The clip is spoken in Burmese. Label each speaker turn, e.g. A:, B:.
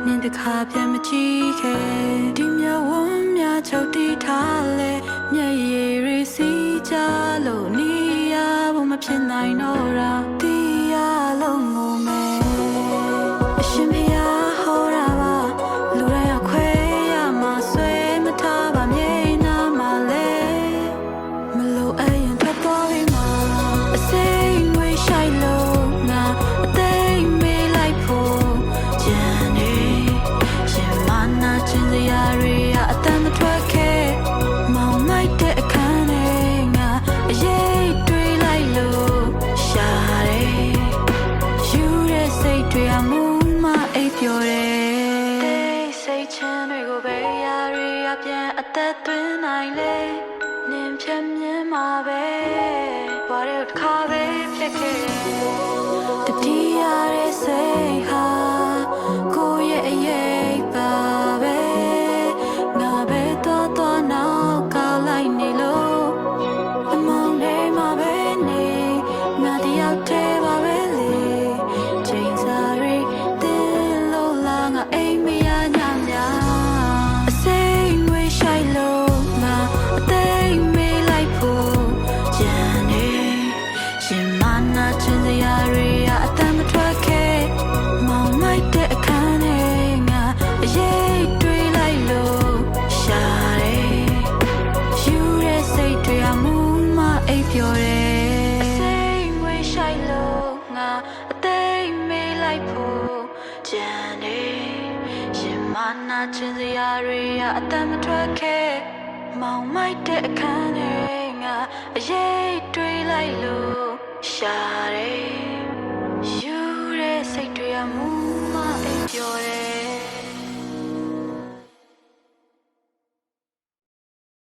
A: နင်းတခါပြန်မကြည့်ခဲ့ဒီမြဝန်းများချုပ်တီးထားလဲမျက်ရည်တွေစီးကြလို့နေရဖို့မဖြစ်နိုင်တော့တာတီးရလို့ငိုမယ်အရှင်ဖျားဟောတာပါလူတိုင်းအခွဲရမှာဆွဲမထားပါမြေနာမှာလဲမလို့အရင်ထွက်သွားပြီမှာအစိမ့်ဝေးရှိုက်လို့ငါအသိမေးလိုက်ဖို့ကြံနေရှင်မနာချင်းစရာတွေအတမ်းမထွက်ခဲ့မောင်မိုက်တဲ့အခန်းထဲငါအရေးတွေးလိုက်လို့ရှာတယ်ယူတဲ့စိတ်တွေအမူမအိပ်ပျော်တယ်စိတ်ချမ်းတွေကိုပဲရာတွေပြန်အသက်သွင်းနိုင်လေနင်ဖြတ်မြင်မှာပဲဘာလို့တစ်ခါပဲဖြစ်ခဲ့တတိယရဲ့စိတ်ဟာကိုယ့်ရဲ့အရေးပါပဲငါပဲတော့နောက်ကောက်လိုက်နေလို့အမောင်လေးမှာပဲနေငါတယောက်တည်းပါပဲလေချိန်စားရီတင်းလို့လာငါအိမ်မရညများအစိမ့်ဝေးရှိုက်လို့ငါအသိမေးလိုက်ဖို့ကြံနေရှင်မနာချင်းစရာတွေအတမ်းမထွက်ခဲ့မောင်မိုက်တဲ့အခန်းထဲငါအရေးတွေးလိုက်လို့ရှာတယ်ယူတဲ့စိတ်တွေအမူမအိပ်ပျော်တယ်အစိမ့်ဝေးရှိုက်လို့ငါအသိမေးလိုက်ဖို့ကြံနေရှင်မနာချင်းစရာတွေအတမ်းမထွက်ခဲ့မောင်မိုက်တဲ့အခန်းထဲငါအရေးတွေးလိုက်လို့ရှာတယ်ယူတဲ့စိတ်တွေအမူမအိပ်ပျော်တယ်